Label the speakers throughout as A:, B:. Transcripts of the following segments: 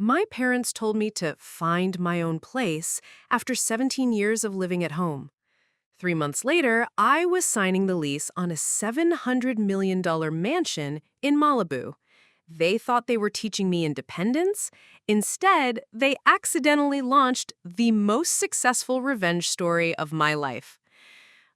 A: My parents told me to find my own place after 17 years of living at home. 3 months later, I was signing the lease on a $700 million mansion in Malibu. They thought they were teaching me independence. Instead, they accidentally launched the most successful revenge story of my life.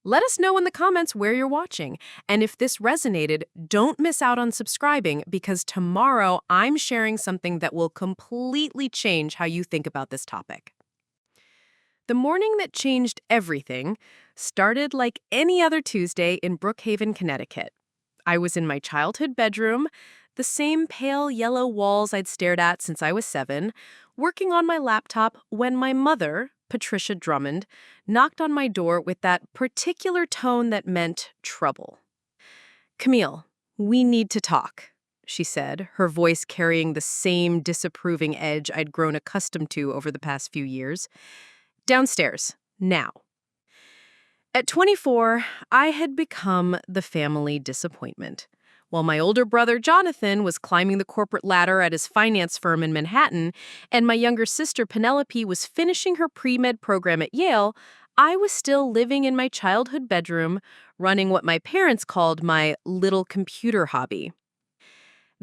A: Let us know in the comments where you're watching. And if this resonated, don't miss out on subscribing because tomorrow I'm sharing something that will completely change how you think about this topic. The morning that changed everything started like any other Tuesday in Brookhaven, Connecticut. I was in my childhood bedroom, the same pale yellow walls I'd stared at since I was 7, working on my laptop when my mother, Patricia Drummond, knocked on my door with that particular tone that meant trouble. "Camille, we need to talk," she said, her voice carrying the same disapproving edge I'd grown accustomed to over the past few years. "Downstairs, now." At 24, I had become the family disappointment. While my older brother, Jonathan, was climbing the corporate ladder at his finance firm in Manhattan, and my younger sister, Penelope, was finishing her pre-med program at Yale, I was still living in my childhood bedroom, running what my parents called my little computer hobby.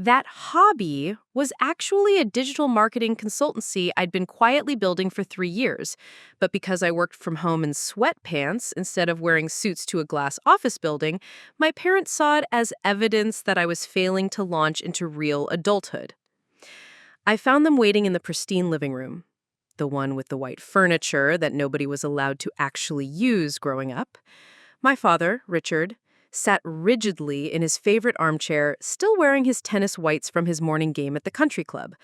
A: That hobby was actually a digital marketing consultancy I'd been quietly building for 3 years. But because I worked from home in sweatpants instead of wearing suits to a glass office building, my parents saw it as evidence that I was failing to launch into real adulthood. I found them waiting in the pristine living room, the one with the white furniture that nobody was allowed to actually use growing up. My father, Richard, sat rigidly in his favorite armchair, still wearing his tennis whites from his morning game at the country club.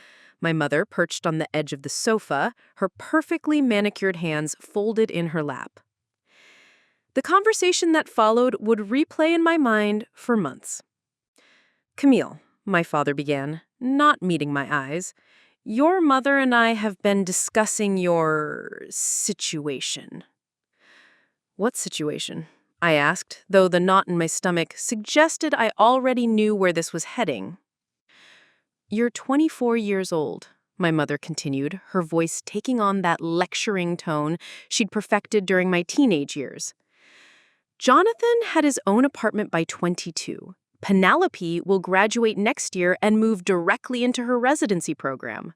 A: My mother perched on the edge of the sofa, her perfectly manicured hands folded in her lap. The conversation that followed would replay in my mind for months. "Camille," my father began, not meeting my eyes, "your mother and I have been discussing your situation." "What situation?" I asked, though the knot in my stomach suggested I already knew where this was heading. "You're 24 years old," my mother continued, her voice taking on that lecturing tone she'd perfected during my teenage years. "Jonathan had his own apartment by 22. Penelope will graduate next year and move directly into her residency program."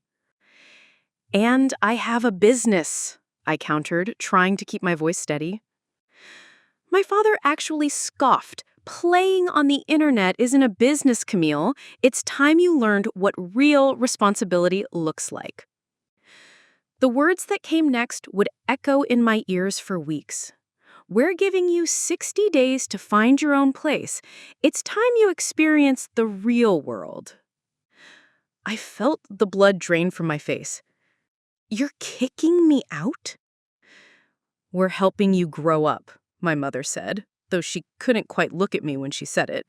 A: "And I have a business," I countered, trying to keep my voice steady. My father actually scoffed. "Playing on the internet isn't a business, Camille. It's time you learned what real responsibility looks like." The words that came next would echo in my ears for weeks. "We're giving you 60 days to find your own place. It's time you experience the real world." I felt the blood drain from my face. "You're kicking me out?" "We're helping you grow up," my mother said, though she couldn't quite look at me when she said it.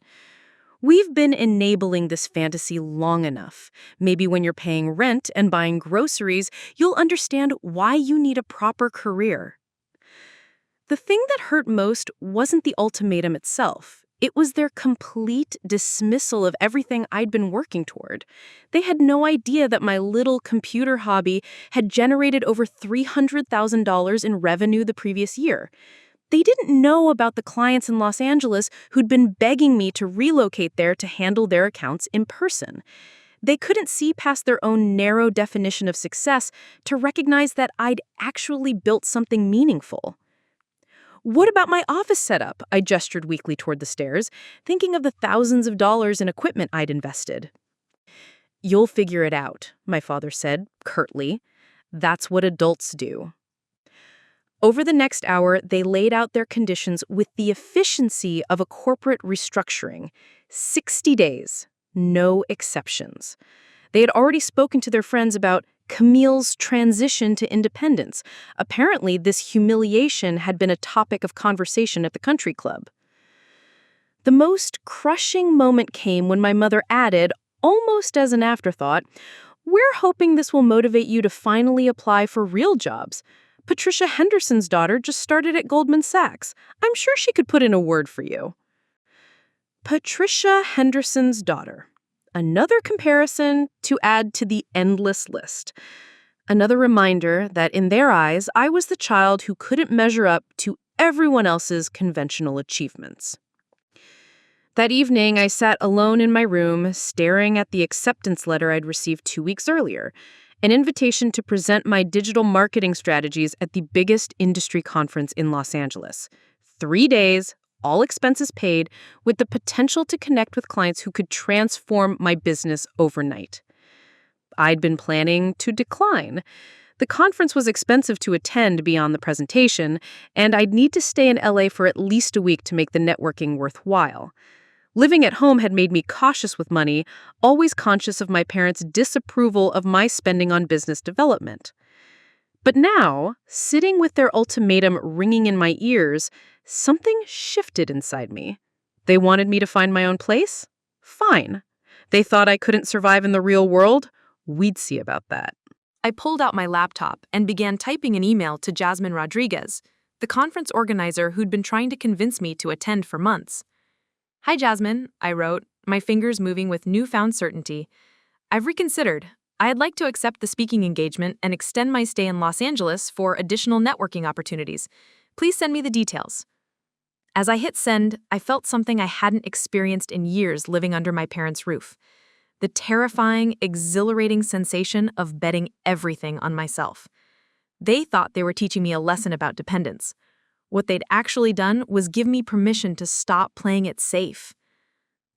A: "We've been enabling this fantasy long enough. Maybe when you're paying rent and buying groceries, you'll understand why you need a proper career." The thing that hurt most wasn't the ultimatum itself. It was their complete dismissal of everything I'd been working toward. They had no idea that my little computer hobby had generated over $300,000 in revenue the previous year. They didn't know about the clients in Los Angeles who'd been begging me to relocate there to handle their accounts in person. They couldn't see past their own narrow definition of success to recognize that I'd actually built something meaningful. "What about my office setup?" I gestured weakly toward the stairs, thinking of the thousands of dollars in equipment I'd invested. "You'll figure it out," my father said, curtly. "That's what adults do." Over the next hour, they laid out their conditions with the efficiency of a corporate restructuring. 60 days, no exceptions. They had already spoken to their friends about Camille's transition to independence. Apparently, this humiliation had been a topic of conversation at the country club. The most crushing moment came when my mother added, almost as an afterthought, "We're hoping this will motivate you to finally apply for real jobs. Patricia Henderson's daughter just started at Goldman Sachs. I'm sure she could put in a word for you." Patricia Henderson's daughter. Another comparison to add to the endless list. Another reminder that in their eyes, I was the child who couldn't measure up to everyone else's conventional achievements. That evening, I sat alone in my room, staring at the acceptance letter I'd received 2 weeks earlier, an invitation to present my digital marketing strategies at the biggest industry conference in Los Angeles. 3 days, all expenses paid, with the potential to connect with clients who could transform my business overnight. I'd been planning to decline. The conference was expensive to attend beyond the presentation, and I'd need to stay in LA for at least a week to make the networking worthwhile. Living at home had made me cautious with money, always conscious of my parents' disapproval of my spending on business development. But now, sitting with their ultimatum ringing in my ears, something shifted inside me. They wanted me to find my own place? Fine. They thought I couldn't survive in the real world? We'd see about that. I pulled out my laptop and began typing an email to Jasmine Rodriguez, the conference organizer who'd been trying to convince me to attend for months. "Hi, Jasmine," I wrote, my fingers moving with newfound certainty. "I've reconsidered. I'd like to accept the speaking engagement and extend my stay in Los Angeles for additional networking opportunities. Please send me the details." As I hit send, I felt something I hadn't experienced in years living under my parents' roof. The terrifying, exhilarating sensation of betting everything on myself. They thought they were teaching me a lesson about dependence. What they'd actually done was give me permission to stop playing it safe.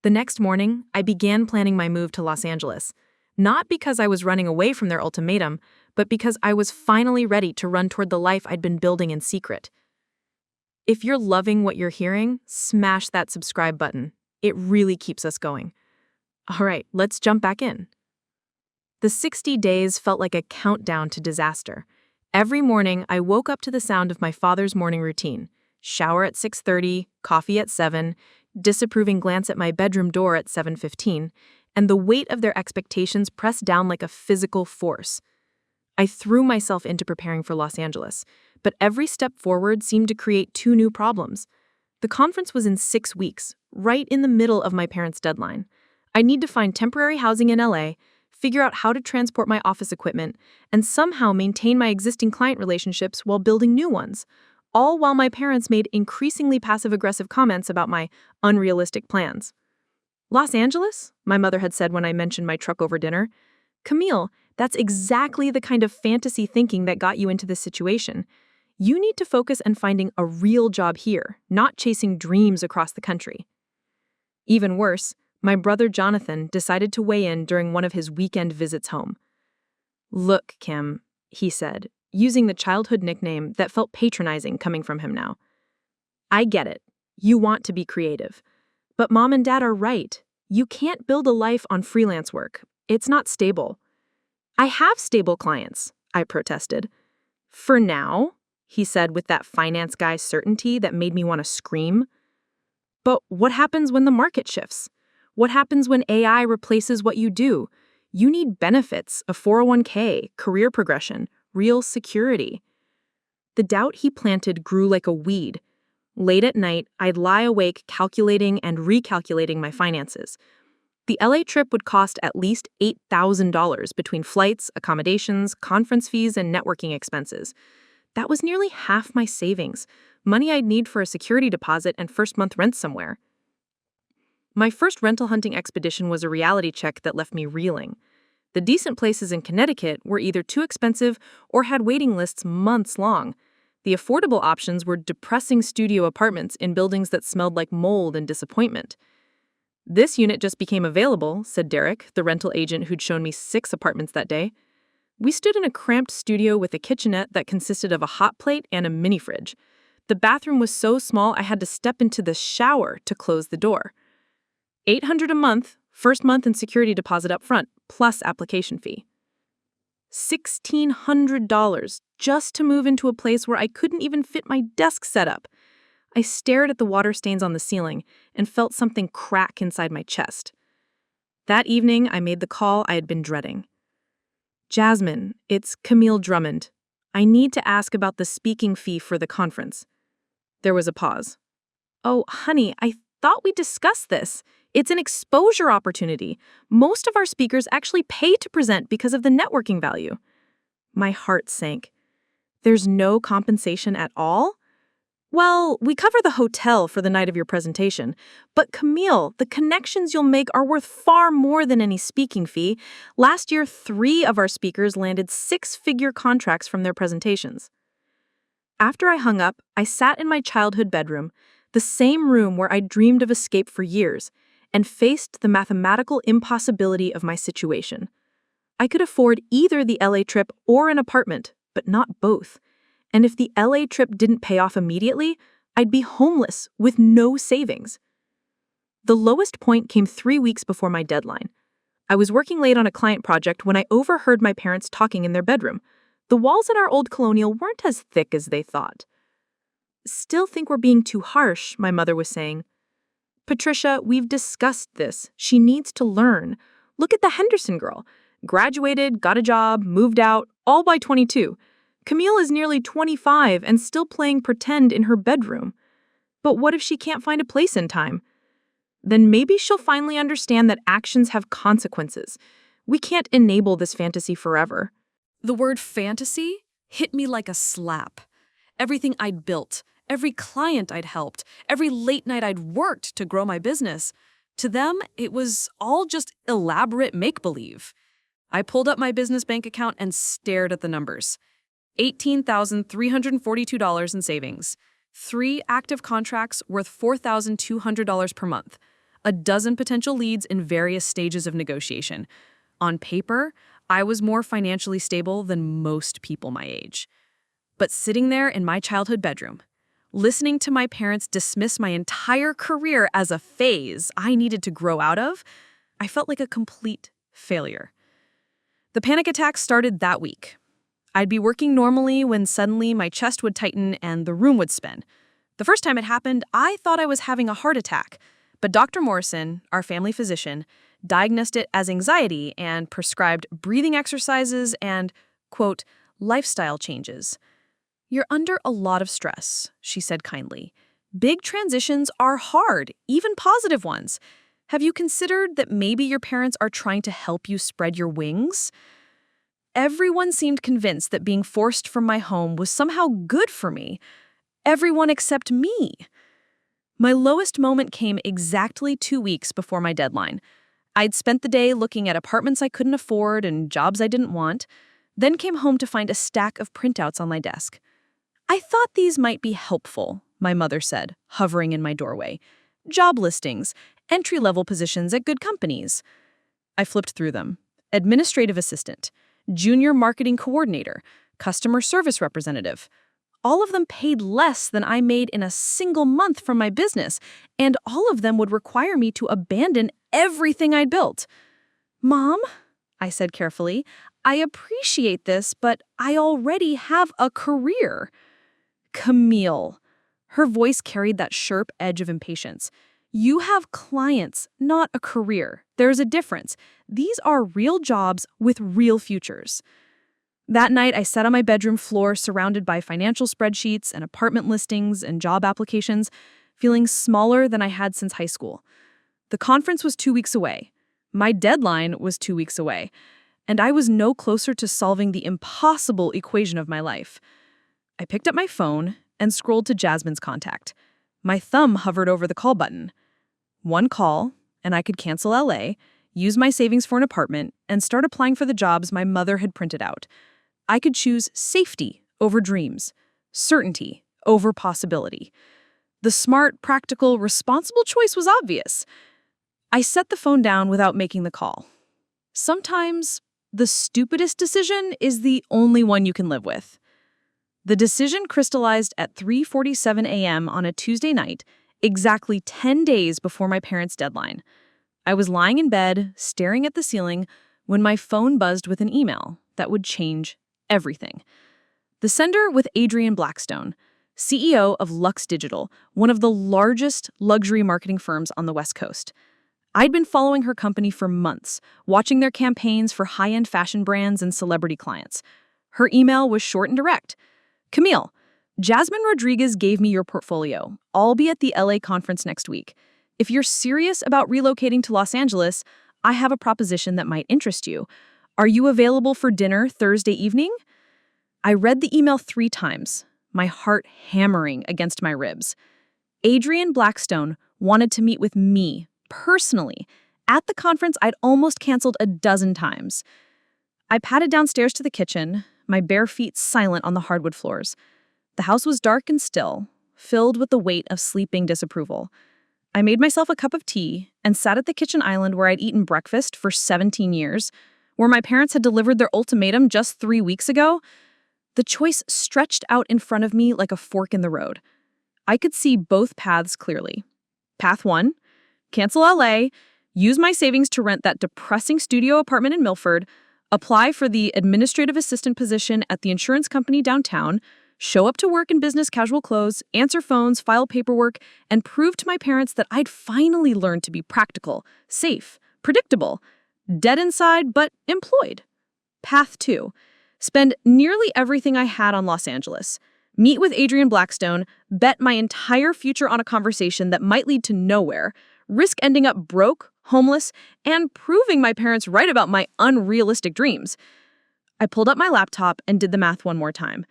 A: The next morning, I began planning my move to Los Angeles, not because I was running away from their ultimatum, but because I was finally ready to run toward the life I'd been building in secret. If you're loving what you're hearing, smash that subscribe button. It really keeps us going. All right, let's jump back in. The 60 days felt like a countdown to disaster. Every morning, I woke up to the sound of my father's morning routine. Shower at 6:30, coffee at 7, disapproving glance at my bedroom door at 7:15, and the weight of their expectations pressed down like a physical force. I threw myself into preparing for Los Angeles, but every step forward seemed to create 2 new problems. The conference was in 6 weeks, right in the middle of my parents' deadline. I need to find temporary housing in LA, figure out how to transport my office equipment, and somehow maintain my existing client relationships while building new ones, all while my parents made increasingly passive-aggressive comments about my unrealistic plans. "Los Angeles?" my mother had said when I mentioned my truck over dinner. "Camille, that's exactly the kind of fantasy thinking that got you into this situation. You need to focus on finding a real job here, not chasing dreams across the country." Even worse, my brother Jonathan decided to weigh in during one of his weekend visits home. "Look, Kim," he said, using the childhood nickname that felt patronizing coming from him now. "I get it. You want to be creative. But Mom and Dad are right. You can't build a life on freelance work. It's not stable." "I have stable clients," I protested. "For now," he said with that finance guy's certainty that made me want to scream. "But what happens when the market shifts? What happens when AI replaces what you do? You need benefits, a 401k, career progression, real security." The doubt he planted grew like a weed. Late at night, I'd lie awake calculating and recalculating my finances. The LA trip would cost at least $8,000 between flights, accommodations, conference fees, and networking expenses. That was nearly half my savings, money I'd need for a security deposit and first month rent somewhere. My first rental hunting expedition was a reality check that left me reeling. The decent places in Connecticut were either too expensive or had waiting lists months long. The affordable options were depressing studio apartments in buildings that smelled like mold and disappointment. "This unit just became available," said Derek, the rental agent who'd shown me 6 apartments that day. We stood in a cramped studio with a kitchenette that consisted of a hot plate and a mini fridge. The bathroom was so small I had to step into the shower to close the door. $800 a month, first month and security deposit up front, plus application fee. $1,600 just to move into a place where I couldn't even fit my desk setup. I stared at the water stains on the ceiling and felt something crack inside my chest. That evening, I made the call I had been dreading. "Jasmine, it's Camille Drummond. I need to ask about the speaking fee for the conference." There was a pause. "Oh, honey, I thought we discussed this.
B: It's an exposure opportunity. Most of our speakers actually pay to present because of the networking value. My heart sank. There's no compensation at all? Well, we cover the hotel for the night of your presentation. But Camille, the connections you'll make are worth far more than any speaking fee. Last year, 3 of our speakers landed 6-figure contracts from their presentations. After I hung up, I sat in my childhood bedroom, the same room where I'd dreamed of escape for years, and faced the mathematical impossibility of my situation. I could afford either the LA trip or an apartment, but not both. And if the LA trip didn't pay off immediately, I'd be homeless with no savings. The lowest point came 3 weeks before my deadline. I was working late on a client project when I overheard my parents talking in their bedroom. The walls in our old colonial weren't as thick as they thought. "Still think we're being too harsh," my mother was saying. "Patricia, we've discussed this. She needs to learn. Look at the Henderson girl. Graduated, got a job, moved out, all by 22. Camille is nearly 25 and still playing pretend in her bedroom. But what if she can't find a place in time? Then maybe she'll finally understand that actions have consequences. We can't enable this fantasy forever."
A: The word fantasy hit me like a slap. Everything I'd built, every client I'd helped, every late night I'd worked to grow my business, to them, it was all just elaborate make-believe. I pulled up my business bank account and stared at the numbers. $18,342 in savings, 3 active contracts worth $4,200 per month, a dozen potential leads in various stages of negotiation. On paper, I was more financially stable than most people my age. But sitting there in my childhood bedroom, listening to my parents dismiss my entire career as a phase I needed to grow out of, I felt like a complete failure. The panic attacks started that week. I'd be working normally when suddenly my chest would tighten and the room would spin. The first time it happened, I thought I was having a heart attack, but Dr. Morrison, our family physician, diagnosed it as anxiety and prescribed breathing exercises and, quote, lifestyle changes. "You're under a lot of stress," she said kindly. "Big transitions are hard, even positive ones. Have you considered that maybe your parents are trying to help you spread your wings?" Everyone seemed convinced that being forced from my home was somehow good for me. Everyone except me. My lowest moment came exactly 2 weeks before my deadline. I'd spent the day looking at apartments I couldn't afford and jobs I didn't want, then came home to find a stack of printouts on my desk. "I thought these might be helpful," my mother said, hovering in my doorway. "Job listings, entry-level positions at good companies." I flipped through them. Administrative assistant, junior marketing coordinator, customer service representative. All of them paid less than I made in a single month from my business, and all of them would require me to abandon everything I'd built. "Mom," I said carefully, "I appreciate this, but I already have a career." "Camille." Her voice carried that sharp edge of impatience. "You have clients, not a career. There's a difference. These are real jobs with real futures." That night, I sat on my bedroom floor surrounded by financial spreadsheets and apartment listings and job applications, feeling smaller than I had since high school. The conference was 2 weeks away. My deadline was 2 weeks away. And I was no closer to solving the impossible equation of my life. I picked up my phone and scrolled to Jasmine's contact. My thumb hovered over the call button. One call, and I could cancel LA, use my savings for an apartment, and start applying for the jobs my mother had printed out. I could choose safety over dreams, certainty over possibility. The smart, practical, responsible choice was obvious. I set the phone down without making the call. Sometimes, the stupidest decision is the only one you can live with. The decision crystallized at 3:47 a.m. on a Tuesday night, exactly 10 days before my parents' deadline. I was lying in bed, staring at the ceiling, when my phone buzzed with an email that would change everything. The sender was Adrian Blackstone, CEO of Lux Digital, one of the largest luxury marketing firms on the West Coast. I'd been following her company for months, watching their campaigns for high-end fashion brands and celebrity clients. Her email was short and direct. "Camille, Jasmine Rodriguez gave me your portfolio. I'll be at the LA conference next week.
B: If you're serious about relocating to Los Angeles, I have a proposition that might interest you. Are you available for dinner Thursday evening? I read the email 3 times, my heart hammering against my ribs. Adrian Blackstone wanted to meet with me, personally, at the conference I'd almost canceled a dozen times. I padded downstairs to the kitchen, my bare feet silent on the hardwood floors. The house was dark and still, filled with the weight of sleeping disapproval. I made myself a cup of tea and sat at the kitchen island where I'd eaten breakfast for 17 years, where my parents had delivered their ultimatum just 3 weeks ago. The choice stretched out in front of me like a fork in the road. I could see both paths clearly. Path 1, cancel LA, use my savings to rent that depressing studio apartment in Milford, apply for the administrative assistant position at the insurance company downtown, show up to work in business casual clothes, answer phones, file paperwork, and prove to my parents that I'd finally learned to be practical, safe, predictable, dead inside but employed. Path 2, spend nearly everything I had on Los Angeles. Meet with Adrian Blackstone, bet my entire future on a conversation that might lead to nowhere, risk ending up broke, homeless, and proving my parents right about my unrealistic dreams. I pulled up my laptop and did the math one more time.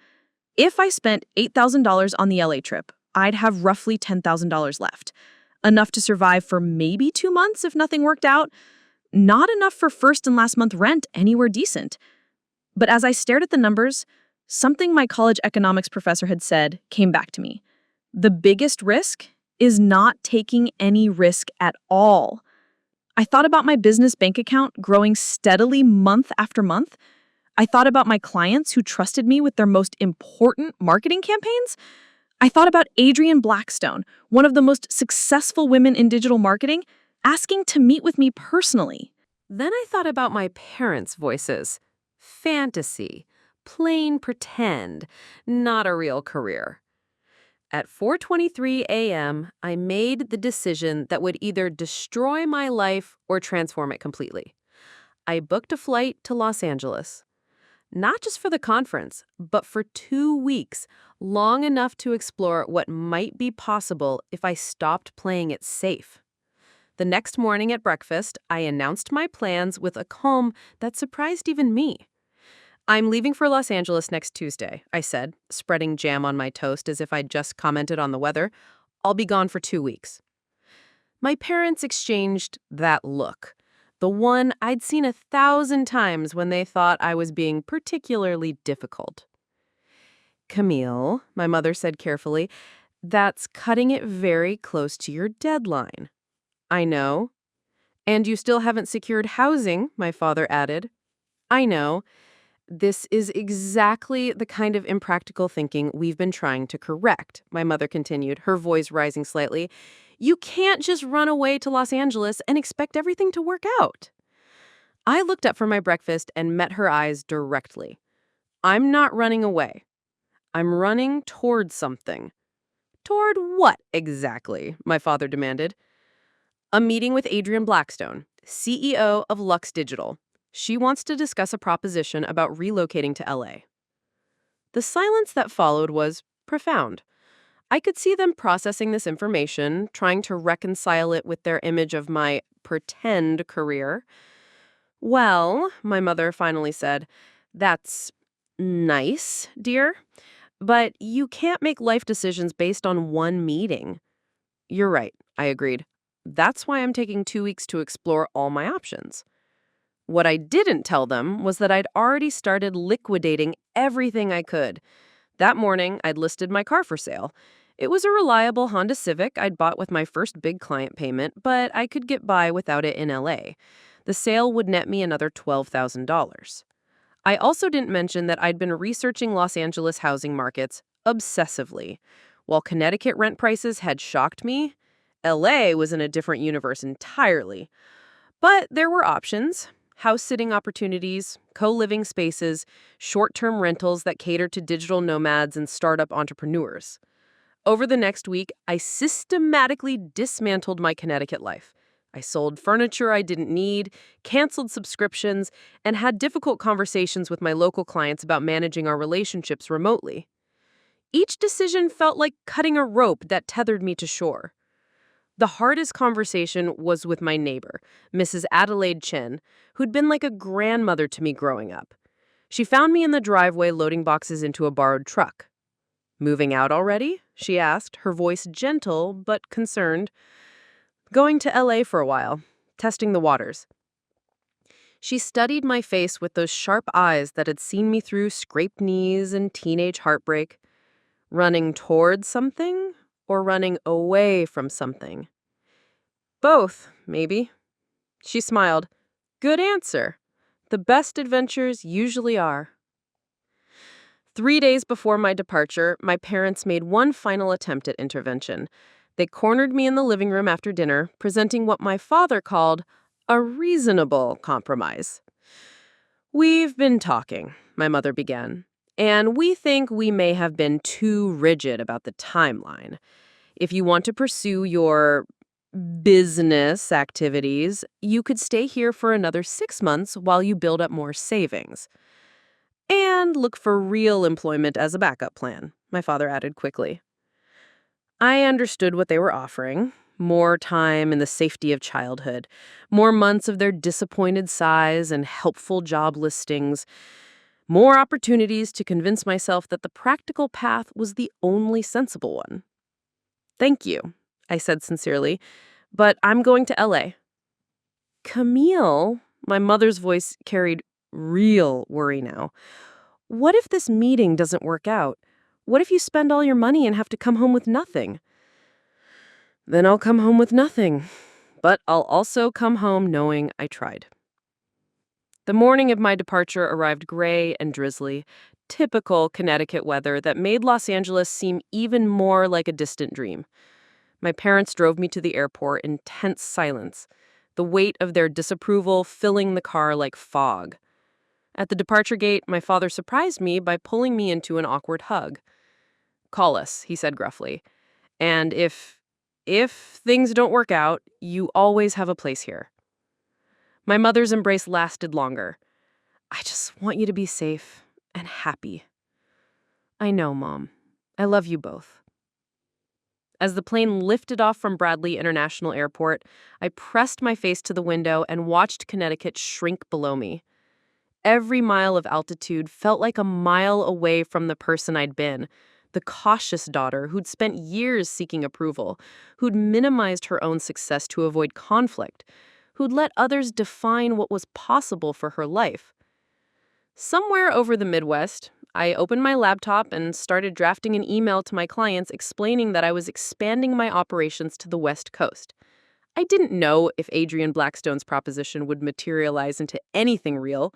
B: If I spent $8,000 on the LA trip, I'd have roughly $10,000 left. Enough to survive for maybe 2 months if nothing worked out. Not enough for first and last month rent anywhere decent. But as I stared at the numbers, something my college economics professor had said came back to me. The biggest risk is not taking any risk at all. I thought about my business bank account growing steadily month after month. I thought about my clients who trusted me with their most important marketing campaigns. I thought about Adrian Blackstone, one of the most successful women in digital marketing, asking to meet with me personally.
A: Then I thought about my parents' voices. Fantasy. Plain pretend. Not a real career. At 4:23 a.m., I made the decision that would either destroy my life or transform it completely. I booked a flight to Los Angeles. Not just for the conference, but for 2 weeks, long enough to explore what might be possible if I stopped playing it safe. The next morning at breakfast, I announced my plans with a calm that surprised even me. I'm leaving for Los Angeles next Tuesday, I said, spreading jam on my toast as if I'd just commented on the weather. I'll be gone for 2 weeks. My parents exchanged that look, the one I'd seen 1,000 times when they thought I was being particularly difficult. Camille, my mother said carefully, that's cutting it very close to your deadline. I know. And you still haven't secured housing, my father added. I know. This is exactly the kind of impractical thinking we've been trying to correct, my mother continued, her voice rising slightly. You can't just run away to Los Angeles and expect everything to work out. I looked up from my breakfast and met her eyes directly. I'm not running away. I'm running toward something. Toward what exactly? My father demanded. A meeting with Adrian Blackstone, CEO of Lux Digital. She wants to discuss a proposition about relocating to LA. The silence that followed was profound. I could see them processing this information, trying to reconcile it with their image of my pretend career. Well, my mother finally said, that's nice, dear, but you can't make life decisions based on one meeting. You're right, I agreed. That's why I'm taking 2 weeks to explore all my options. What I didn't tell them was that I'd already started liquidating everything I could. That morning, I'd listed my car for sale. It was a reliable Honda Civic I'd bought with my first big client payment, but I could get by without it in LA. The sale would net me another $12,000. I also didn't mention that I'd been researching Los Angeles housing markets obsessively. While Connecticut rent prices had shocked me, LA was in a different universe entirely. But there were options. House-sitting opportunities, co-living spaces, short-term rentals that cater to digital nomads and startup entrepreneurs. Over the next week, I systematically dismantled my Connecticut life. I sold furniture I didn't need, canceled subscriptions, and had difficult conversations with my local clients about managing our relationships remotely. Each decision felt like cutting a rope that tethered me to shore. The hardest conversation was with my neighbor, Mrs. Adelaide Chen, who'd been like a grandmother to me growing up. She found me in the driveway loading boxes into a borrowed truck. "Moving out already?" she asked, her voice gentle but concerned. "Going to LA for a while, testing the waters." She studied my face with those sharp eyes that had seen me through scraped knees and teenage heartbreak. Running towards something or running away from something? Both, maybe. She smiled. "Good answer. The best adventures usually are." 3 days before my departure, my parents made one final attempt at intervention. They cornered me in the living room after dinner, presenting what my father called a reasonable compromise. "We've been talking," my mother began, "and we think we may have been too rigid about the timeline. If you want to pursue your business activities, you could stay here for another 6 months while you build up more savings. And look for real employment as a backup plan," my father added quickly. I understood what they were offering. More time in the safety of childhood, more months of their disappointed sighs and helpful job listings, more opportunities to convince myself that the practical path was the only sensible one. "Thank you," I said sincerely, "but I'm going to LA. "Camille," my mother's voice carried real worry now. "What if this meeting doesn't work out? What if you spend all your money and have to come home with nothing?" "Then I'll come home with nothing. But I'll also come home knowing I tried." The morning of my departure arrived gray and drizzly, typical Connecticut weather that made Los Angeles seem even more like a distant dream. My parents drove me to the airport in tense silence, the weight of their disapproval filling the car like fog. At the departure gate, my father surprised me by pulling me into an awkward hug. "Call us," he said gruffly. "And if things don't work out, you always have a place here." My mother's embrace lasted longer. "I just want you to be safe and happy." "I know, Mom. I love you both." As the plane lifted off from Bradley International Airport, I pressed my face to the window and watched Connecticut shrink below me. Every mile of altitude felt like a mile away from the person I'd been, the cautious daughter who'd spent years seeking approval, who'd minimized her own success to avoid conflict, who'd let others define what was possible for her life. Somewhere over the Midwest, I opened my laptop and started drafting an email to my clients explaining that I was expanding my operations to the West Coast. I didn't know if Adrian Blackstone's proposition would materialize into anything real.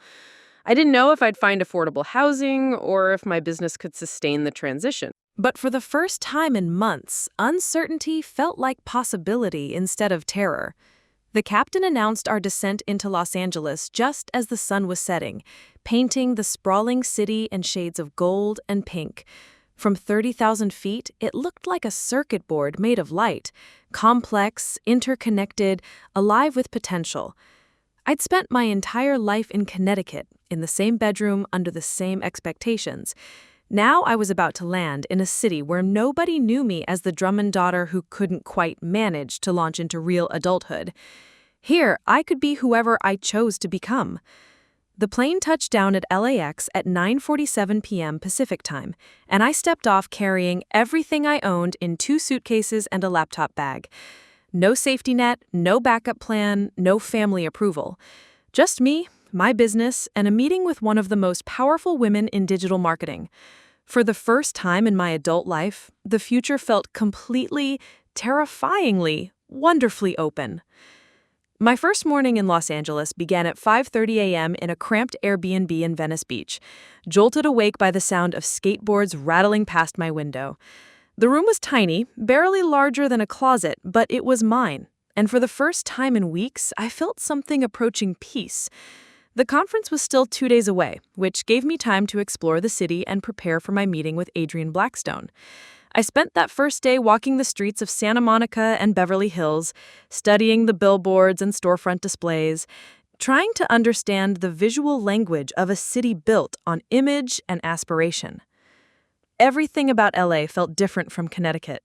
A: I didn't know if I'd find affordable housing or if my business could sustain the transition. But for the first time in months, uncertainty felt like possibility instead of terror. The captain announced our descent into Los Angeles just as the sun was setting, painting the sprawling city in shades of gold and pink. From 30,000 feet, it looked like a circuit board made of light, complex, interconnected, alive with potential. I'd spent my entire life in Connecticut, in the same bedroom, under the same expectations. Now I was about to land in a city where nobody knew me as the Drummond daughter who couldn't quite manage to launch into real adulthood. Here, I could be whoever I chose to become. The plane touched down at LAX at 9:47 p.m. Pacific time, and I stepped off carrying everything I owned in 2 suitcases and a laptop bag. No safety net, no backup plan, no family approval. Just me, my business, and a meeting with one of the most powerful women in digital marketing. For the first time in my adult life, the future felt completely, terrifyingly, wonderfully open. My first morning in Los Angeles began at 5:30 a.m. in a cramped Airbnb in Venice Beach, jolted awake by the sound of skateboards rattling past my window. The room was tiny, barely larger than a closet, but it was mine. And for the first time in weeks, I felt something approaching peace. The conference was still 2 days away, which gave me time to explore the city and prepare for my meeting with Adrian Blackstone. I spent that first day walking the streets of Santa Monica and Beverly Hills, studying the billboards and storefront displays, trying to understand the visual language of a city built on image and aspiration. Everything about LA felt different from Connecticut.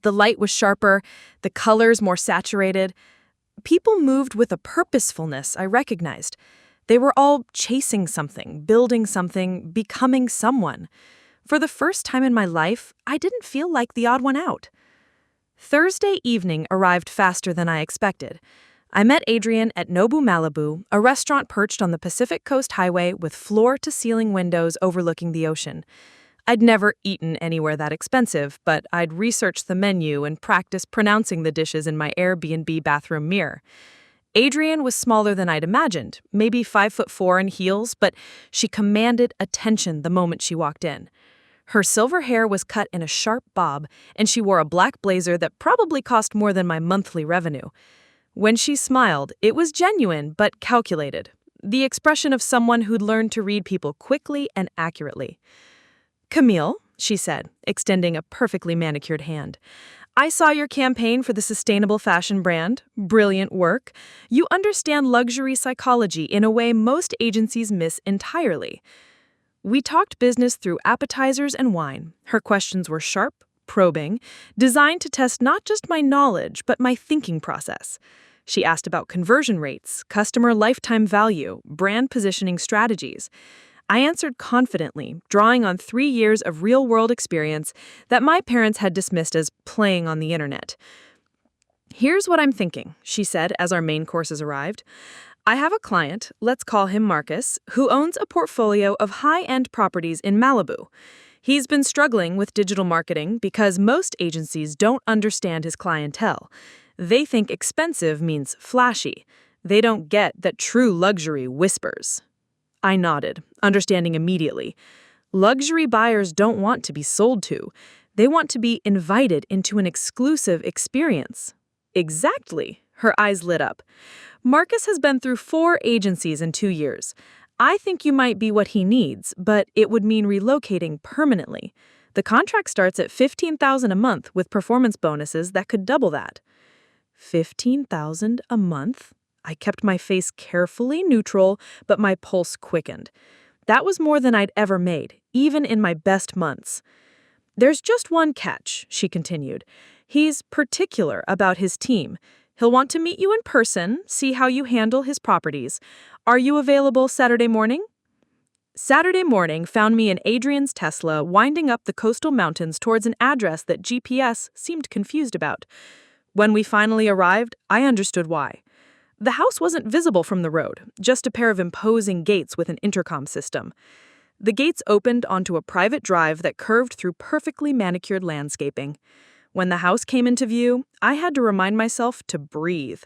B: The light was sharper, the colors more saturated. People moved with a purposefulness I recognized. They were all chasing something, building something, becoming someone. For the first time in my life, I didn't feel like the odd one out. Thursday evening arrived faster than I expected. I met Adrian at Nobu Malibu, a restaurant perched on the Pacific Coast Highway with floor-to-ceiling windows overlooking the ocean. I'd never eaten anywhere that expensive, but I'd researched the menu and practiced pronouncing the dishes in my Airbnb bathroom mirror. Adrian was smaller than I'd imagined, maybe 5'4" in heels, but she commanded attention the moment she walked in. Her silver hair was cut in a sharp bob, and she wore a black blazer that probably cost more than my monthly revenue. When she smiled, it was genuine but calculated, the expression of someone who'd learned to read people quickly and accurately. "Camille," she said, extending a perfectly manicured hand. "I saw your campaign for the sustainable fashion brand. Brilliant work. You understand luxury psychology in a way most agencies miss entirely." We talked business through appetizers and wine. Her questions were sharp, probing, designed to test not just my knowledge, but my thinking process. She asked about conversion rates, customer lifetime value, brand positioning strategies. I answered confidently, drawing on 3 years of real-world experience that my parents had dismissed as playing on the internet. "Here's what I'm thinking," she said as our main courses arrived. "I have a client, let's call him Marcus, who owns a portfolio of high-end properties in Malibu. He's been struggling with digital marketing because most agencies don't understand his clientele. They think expensive means flashy. They don't get that true luxury whispers." I nodded, understanding immediately. Luxury buyers don't want to be sold to. They want to be invited into an exclusive experience. Exactly. Her eyes lit up. "Marcus has been through 4 agencies in 2 years. I think you might be what he needs, but it would mean relocating permanently. The contract starts at $15,000 a month with performance bonuses that could double that." $15,000 a month? I kept my face carefully neutral, but my pulse quickened. That was more than I'd ever made, even in my best months. "There's just one catch," she continued. "He's particular about his team. He'll want to meet you in person, see how you handle his properties. Are you available Saturday morning?" Saturday morning found me in Adrian's Tesla winding up the coastal mountains towards an address that GPS seemed confused about. When we finally arrived, I understood why. The house wasn't visible from the road, just a pair of imposing gates with an intercom system. The gates opened onto a private drive that curved through perfectly manicured landscaping. When the house came into view, I had to remind myself to breathe.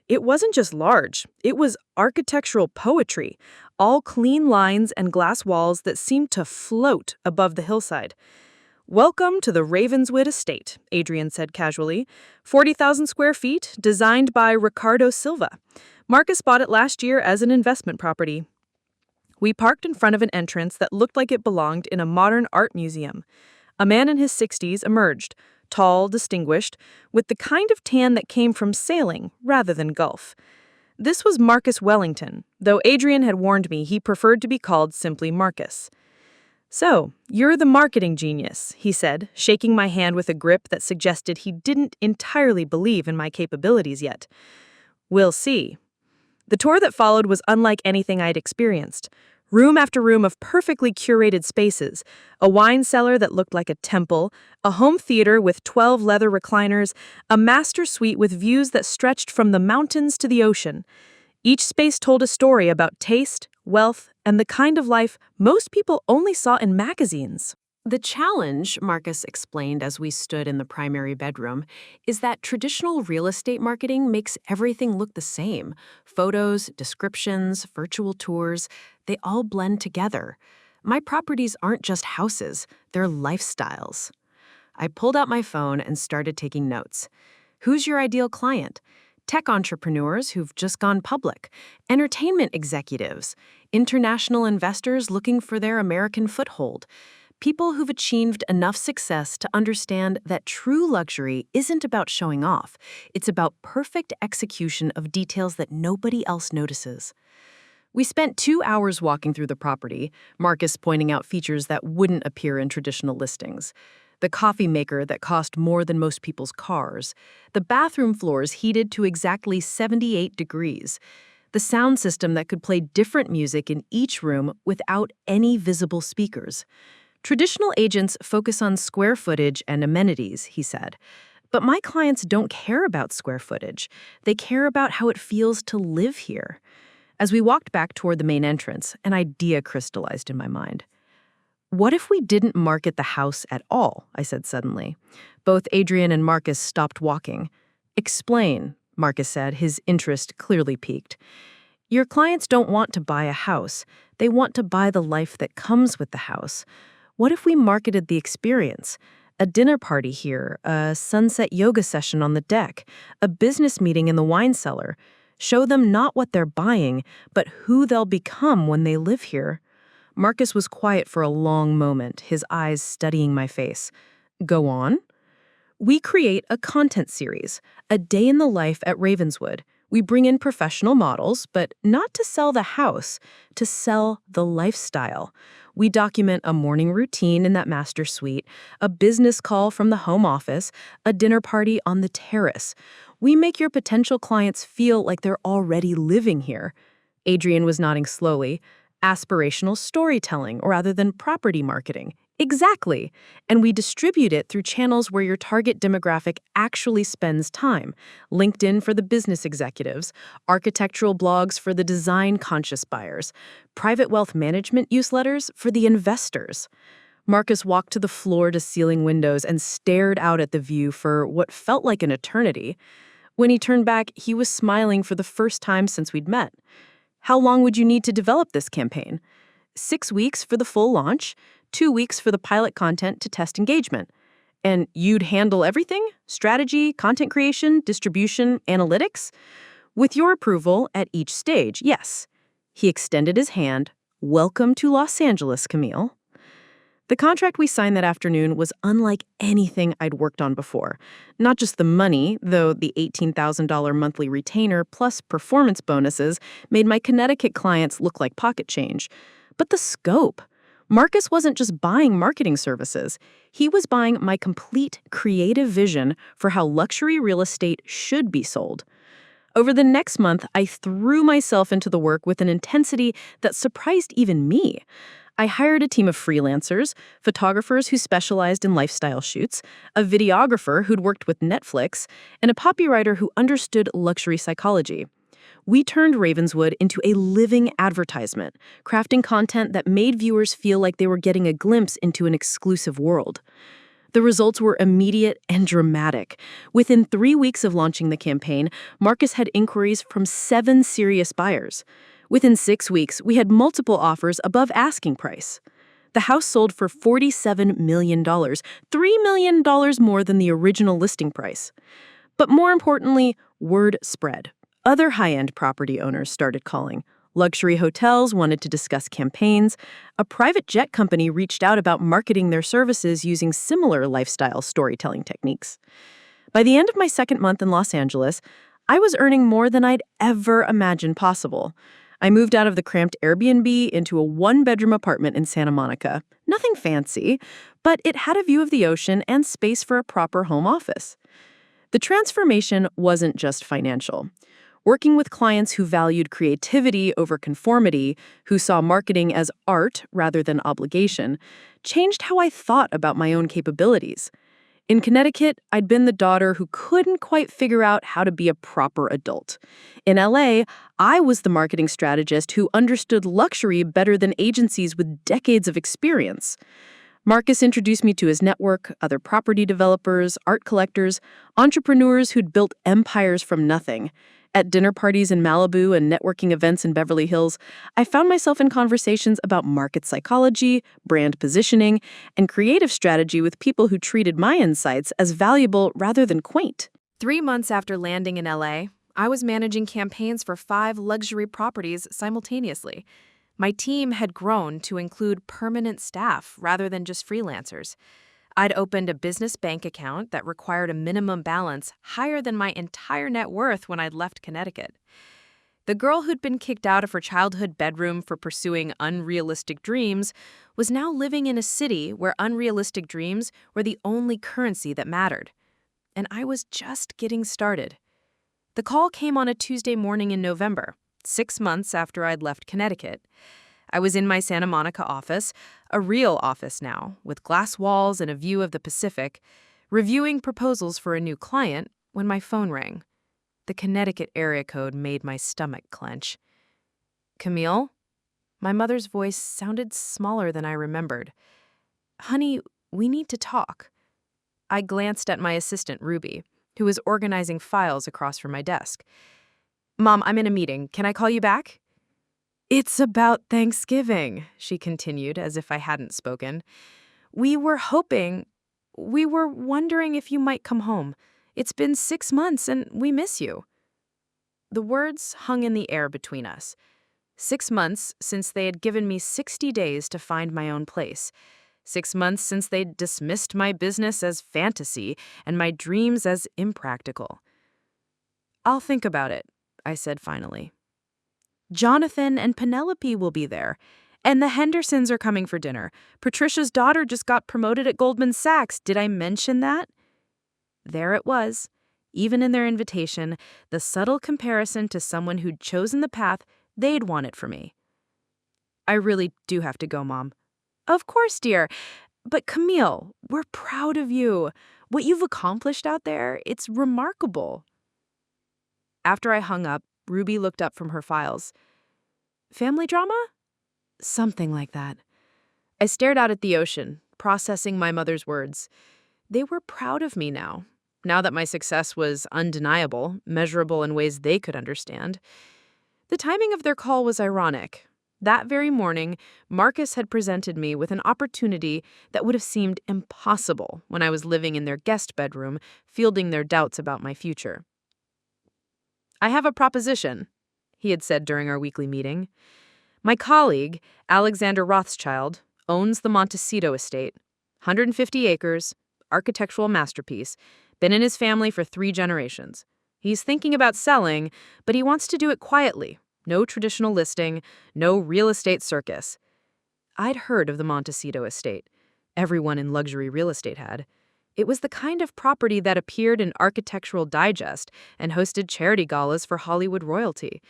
B: It wasn't just large, it was architectural poetry, all clean lines and glass walls that seemed to float above the hillside. "Welcome to the Ravenswood Estate," Adrian said casually. 40,000 square feet, designed by Ricardo Silva. Marcus bought it last year as an investment property. We parked in front of an entrance that looked like it belonged in a modern art museum. A man in his 60s emerged, tall, distinguished, with the kind of tan that came from sailing rather than golf. This was Marcus Wellington, though Adrian had warned me he preferred to be called simply Marcus. "So, you're the marketing genius," he said, shaking my hand with a grip that suggested he didn't entirely believe in my capabilities yet. "We'll see." The tour that followed was unlike anything I'd experienced. Room after room of perfectly curated spaces, a wine cellar that looked like a temple, a home theater with 12 leather recliners, a master suite with views that stretched from the mountains to the ocean. Each space told a story about taste, wealth, and the kind of life most people only saw in magazines.
A: The challenge, Marcus explained as we stood in the primary bedroom, is that traditional real estate marketing makes everything look the same. Photos, descriptions, virtual tours, they all blend together. My properties aren't just houses, they're lifestyles. I pulled out my phone and started taking notes. Who's your ideal client? Tech entrepreneurs who've just gone public, entertainment executives, international investors looking for their American foothold, people who've achieved enough success to understand that true luxury isn't about showing off. It's about perfect execution of details that nobody else notices. We spent 2 hours walking through the property, Marcus pointing out features that wouldn't appear in traditional listings. the coffee maker that cost more than most people's cars, the bathroom floors heated to exactly 78 degrees, the sound system that could play different music in each room without any visible speakers. Traditional agents focus on square footage and amenities, he said. But my clients don't care about square footage. They care about how it feels to live here. As we walked back toward the main entrance, an idea crystallized in my mind. What if we didn't market the house at all? I said suddenly. Both Adrian and Marcus stopped walking. Explain, Marcus said, his interest clearly piqued. Your clients don't want to buy a house. They want to buy the life that comes with the house. What if we marketed the experience? A dinner party here, a sunset yoga session on the deck, a business meeting in the wine cellar. Show them not what they're buying, but who they'll become when they live here. Marcus was quiet for a long moment, his eyes studying my face. Go on. We create a content series, a day in the life at Ravenswood. We bring in professional models, but not to sell the house, to sell the lifestyle. We document a morning routine in that master suite, a business call from the home office, a dinner party on the terrace. We make your potential clients feel like they're already living here. Adrian was nodding slowly. Aspirational storytelling rather than property marketing. Exactly. And we distribute it through channels where your target demographic actually spends time. LinkedIn for the business executives, architectural blogs for the design-conscious buyers, private wealth management newsletters for the investors. Marcus walked to the floor-to-ceiling windows and stared out at the view for what felt like an eternity. When he turned back, he was smiling for the first time since we'd met. How long would you need to develop this campaign? 6 weeks for the full launch, 2 weeks for the pilot content to test engagement. And you'd handle everything? Strategy, content creation, distribution, analytics? With your approval at each stage, yes. He extended his hand. Welcome to Los Angeles, Camille. The contract we signed that afternoon was unlike anything I'd worked on before. Not just the money, though the $18,000 monthly retainer plus performance bonuses made my Connecticut clients look like pocket change, but the scope. Marcus wasn't just buying marketing services. He was buying my complete creative vision for how luxury real estate should be sold. Over the next month, I threw myself into the work with an intensity that surprised even me. I hired a team of freelancers, photographers who specialized in lifestyle shoots, a videographer who'd worked with Netflix, and a copywriter who understood luxury psychology. We turned Ravenswood into a living advertisement, crafting content that made viewers feel like they were getting a glimpse into an exclusive world. The results were immediate and dramatic. Within 3 weeks of launching the campaign, Marcus had inquiries from 7 serious buyers. Within 6 weeks, we had multiple offers above asking price. The house sold for $47 million, $3 million more than the original listing price. But more importantly, word spread. Other high-end property owners started calling. Luxury hotels wanted to discuss campaigns. A private jet company reached out about marketing their services using similar lifestyle storytelling techniques. By the end of my second month in Los Angeles, I was earning more than I'd ever imagined possible. I moved out of the cramped Airbnb into a 1-bedroom apartment in Santa Monica. Nothing fancy, but it had a view of the ocean and space for a proper home office. The transformation wasn't just financial. Working with clients who valued creativity over conformity, who saw marketing as art rather than obligation, changed how I thought about my own capabilities. In Connecticut, I'd been the daughter who couldn't quite figure out how to be a proper adult. In LA, I was the marketing strategist who understood luxury better than agencies with decades of experience. Marcus introduced me to his network, other property developers, art collectors, entrepreneurs who'd built empires from nothing. At dinner parties in Malibu and networking events in Beverly Hills, I found myself in conversations about market psychology, brand positioning, and creative strategy with people who treated my insights as valuable rather than quaint.
B: 3 months after landing in LA, I was managing campaigns for 5 luxury properties simultaneously. My team had grown to include permanent staff rather than just freelancers. I'd opened a business bank account that required a minimum balance higher than my entire net worth when I'd left Connecticut.
A: The girl who'd been kicked out of her childhood bedroom for pursuing unrealistic dreams was now living in a city where unrealistic dreams were the only currency that mattered. And I was just getting started. The call came on a Tuesday morning in November, 6 months after I'd left Connecticut. I was in my Santa Monica office, a real office now, with glass walls and a view of the Pacific, reviewing proposals for a new client when my phone rang. The Connecticut area code made my stomach clench. Camille? My mother's voice sounded smaller than I remembered. Honey, we need to talk. I glanced at my assistant, Ruby, who was organizing files across from my desk. Mom, I'm in a meeting. Can I call you back? It's about Thanksgiving, she continued as if I hadn't spoken. We were wondering if you might come home. It's been 6 months and we miss you. The words hung in the air between us. 6 months since they had given me 60 days to find my own place. 6 months since they'd dismissed my business as fantasy and my dreams as impractical. I'll think about it, I said finally. Jonathan and Penelope will be there, and the Hendersons are coming for dinner. Patricia's daughter just got promoted at Goldman Sachs. Did I mention that? There it was, even in their invitation, the subtle comparison to someone who'd chosen the path they'd wanted for me. I really do have to go, Mom. Of course, dear. But Camille, we're proud of you. What you've accomplished out there, it's remarkable. After I hung up, Ruby looked up from her files. Family drama? Something like that. I stared out at the ocean, processing my mother's words. They were proud of me now that my success was undeniable, measurable in ways they could understand. The timing of their call was ironic. That very morning, Marcus had presented me with an opportunity that would have seemed impossible when I was living in their guest bedroom, fielding their doubts about my future. I have a proposition, he had said during our weekly meeting. My colleague, Alexander Rothschild, owns the Montecito estate, 150 acres, architectural masterpiece, been in his family for 3 generations. He's thinking about selling, but he wants to do it quietly. No traditional listing, no real estate circus. I'd heard of the Montecito estate. Everyone in luxury real estate had. It was the kind of property that appeared in Architectural Digest and hosted charity galas for Hollywood royalty.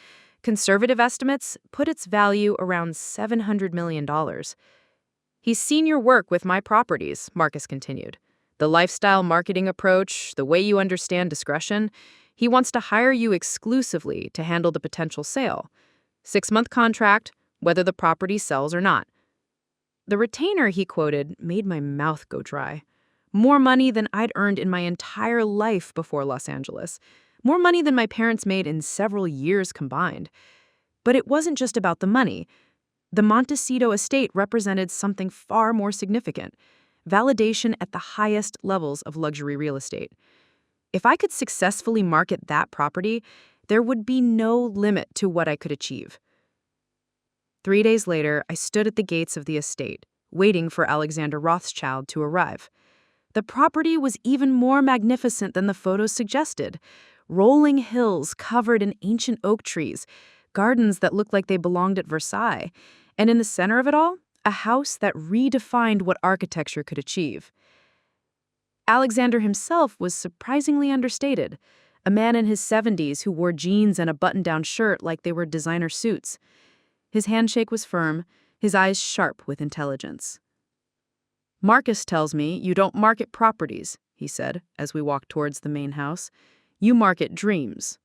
A: Conservative estimates put its value around $700 million. He's seen your work with my properties, Marcus continued. The lifestyle marketing approach, the way you understand discretion. He wants to hire you exclusively to handle the potential sale. 6-month contract, whether the property sells or not. The retainer he quoted made my mouth go dry. More money than I'd earned in my entire life before Los Angeles. More money than my parents made in several years combined. But it wasn't just about the money. The Montecito estate represented something far more significant. Validation at the highest levels of luxury real estate. If I could successfully market that property, there would be no limit to what I could achieve. 3 days later, I stood at the gates of the estate, waiting for Alexander Rothschild to arrive. The property was even more magnificent than the photos suggested. Rolling hills covered in ancient oak trees, gardens that looked like they belonged at Versailles, and in the center of it all, a house that redefined what architecture could achieve. Alexander himself was surprisingly understated, a man in his 70s who wore jeans and a button-down shirt like they were designer suits. His handshake was firm, his eyes sharp with intelligence. Marcus tells me you don't market properties, he said as we walked towards the main house. You market dreams.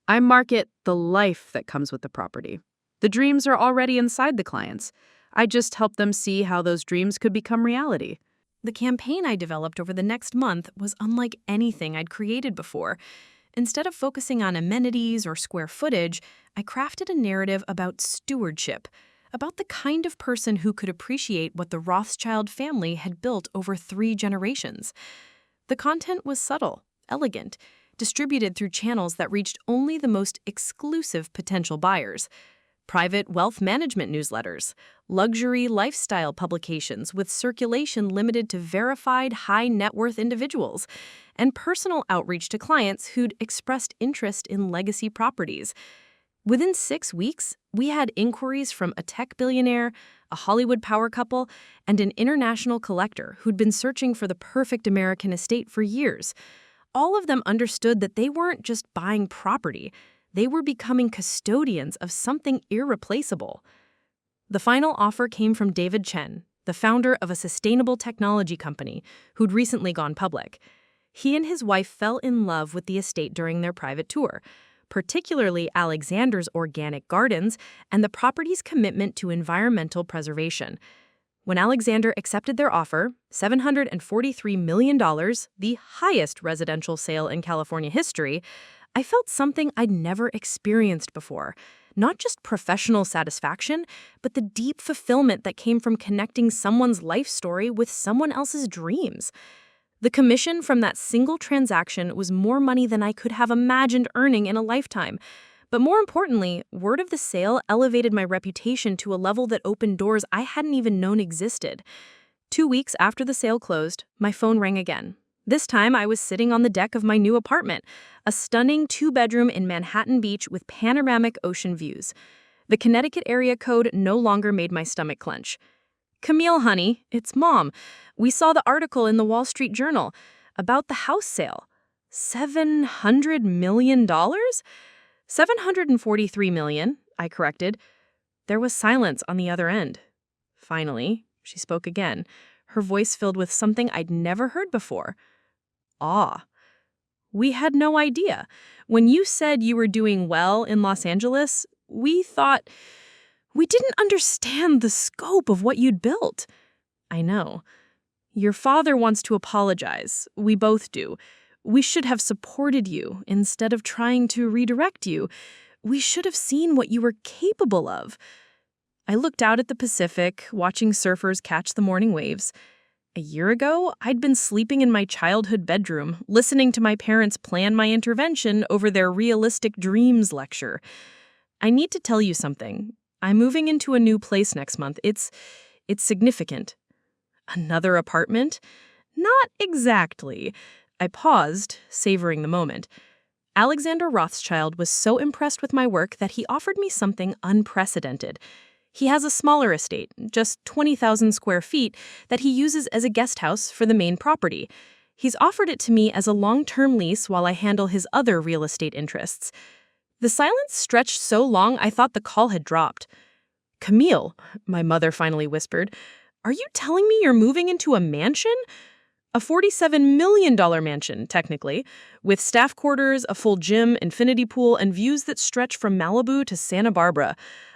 A: I market the life that comes with the property. The dreams are already inside the clients. I just help them see how those dreams could become reality. The campaign I developed over the next month was unlike anything I'd created before. Instead of focusing on amenities or square footage, I crafted a narrative about stewardship, about the kind of person who could appreciate what the Rothschild family had built over 3 generations. The content was subtle, elegant, distributed through channels that reached only the most exclusive potential buyers. Private wealth management newsletters, luxury lifestyle publications with circulation limited to verified high-net-worth individuals, and personal outreach to clients who'd expressed interest in legacy properties. Within 6 weeks, we had inquiries from a tech billionaire, a Hollywood power couple, and an international collector who'd been searching for the perfect American estate for years. All of them understood that they weren't just buying property, they were becoming custodians of something irreplaceable. The final offer came from David Chen, the founder of a sustainable technology company who'd recently gone public. He and his wife fell in love with the estate during their private tour, particularly Alexander's organic gardens and the property's commitment to environmental preservation. When Alexander accepted their offer, $743 million, the highest residential sale in California history, I felt something I'd never experienced before. Not just professional satisfaction, but the deep fulfillment that came from connecting someone's life story with someone else's dreams. The commission from that single transaction was more money than I could have imagined earning in a lifetime. But more importantly, word of the sale elevated my reputation to a level that opened doors I hadn't even known existed. 2 weeks after the sale closed, my phone rang again. This time, I was sitting on the deck of my new apartment, a stunning 2-bedroom in Manhattan Beach with panoramic ocean views. The Connecticut area code no longer made my stomach clench. "Camille, honey, it's Mom. We saw the article in the Wall Street Journal about the house sale. $700 million? $743 million, I corrected. There was silence on the other end. Finally, she spoke again, her voice filled with something I'd never heard before. Awe. "We had no idea. When you said you were doing well in Los Angeles, we didn't understand the scope of what you'd built." "I know. Your father wants to apologize. We both do. We should have supported you instead of trying to redirect you. We should have seen what you were capable of." I looked out at the Pacific, watching surfers catch the morning waves. A year ago, I'd been sleeping in my childhood bedroom, listening to my parents plan my intervention over their realistic dreams lecture. "I need to tell you something. I'm moving into a new place next month. It's significant." "Another apartment?" "Not exactly." I paused, savoring the moment. Alexander Rothschild was so impressed with my work that he offered me something unprecedented. He has a smaller estate, just 20,000 square feet, that he uses as a guest house for the main property. He's offered it to me as a long-term lease while I handle his other real estate interests. The silence stretched so long I thought the call had dropped. "Camille," my mother finally whispered, "are you telling me you're moving into a mansion?" "A $47 million mansion, technically, with staff quarters, a full gym, infinity pool, and views that stretch from Malibu to Santa Barbara.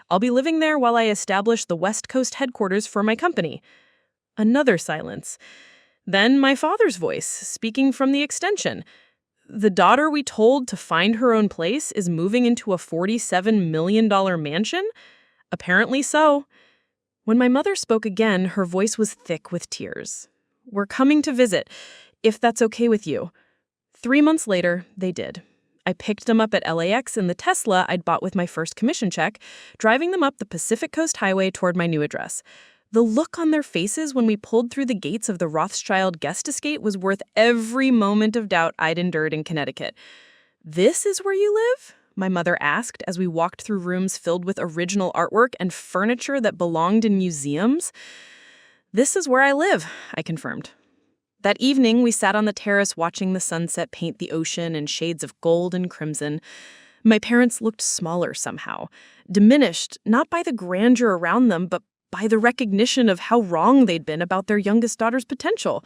A: I'll be living there while I establish the West Coast headquarters for my company." Another silence. Then my father's voice, speaking from the extension. "The daughter we told to find her own place is moving into a $47 million mansion?" "Apparently so." When my mother spoke again, her voice was thick with tears. "We're coming to visit, if that's okay with you." 3 months later, they did. I picked them up at LAX in the Tesla I'd bought with my first commission check, driving them up the Pacific Coast Highway toward my new address. The look on their faces when we pulled through the gates of the Rothschild guest estate was worth every moment of doubt I'd endured in Connecticut. "This is where you live?" my mother asked as we walked through rooms filled with original artwork and furniture that belonged in museums. "This is where I live," I confirmed. That evening, we sat on the terrace watching the sunset paint the ocean in shades of gold and crimson. My parents looked smaller somehow, diminished not by the grandeur around them, but by the recognition of how wrong they'd been about their youngest daughter's potential.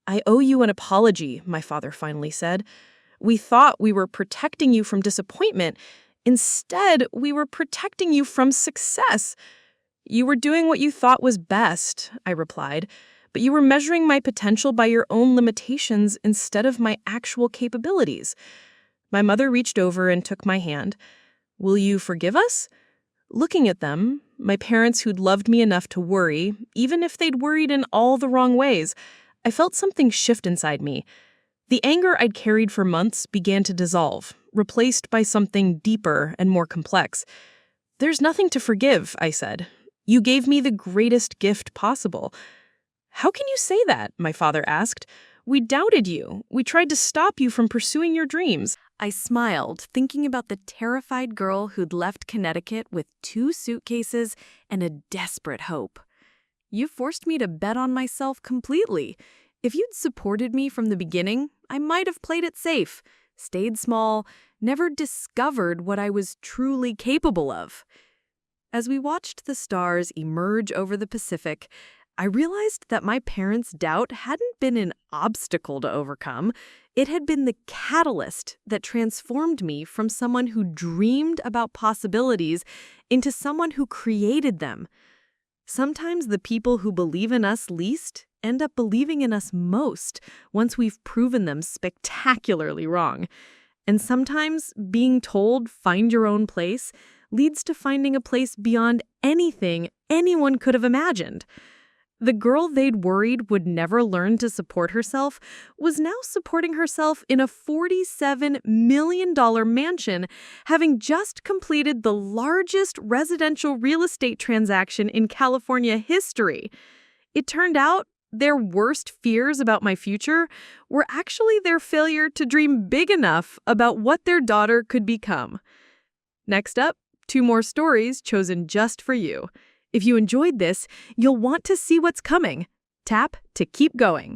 A: "I owe you an apology," my father finally said. "We thought we were protecting you from disappointment. Instead, we were protecting you from success." "You were doing what you thought was best," I replied, "but you were measuring my potential by your own limitations instead of my actual capabilities." My mother reached over and took my hand. "Will you forgive us?" Looking at them, my parents who'd loved me enough to worry, even if they'd worried in all the wrong ways, I felt something shift inside me. The anger I'd carried for months began to dissolve, replaced by something deeper and more complex. "There's nothing to forgive," I said. "You gave me the greatest gift possible." "How can you say that?" my father asked. "We doubted you. We tried to stop you from pursuing your dreams."
B: I smiled, thinking about the terrified girl who'd left Connecticut with 2 suitcases and a desperate hope. You forced me to bet on myself completely. If you'd supported me from the beginning, I might have played it safe, stayed small, never discovered what I was truly capable of. As we watched the stars emerge over the Pacific, I realized that my parents' doubt hadn't been an obstacle to overcome. It had been the catalyst that transformed me from someone who dreamed about possibilities into someone who created them. Sometimes the people who believe in us least end up believing in us most once we've proven them spectacularly wrong. And sometimes being told find your own place leads to finding a place beyond anything anyone could have imagined. The girl they'd worried would never learn to support herself was now supporting herself in a $47 million mansion, having just completed the largest residential real estate transaction in California history. It turned out their worst fears about my future were actually their failure to dream big enough about what their daughter could become. Next up, 2 more stories chosen just for you. If you enjoyed this, you'll want to see what's coming. Tap to keep going.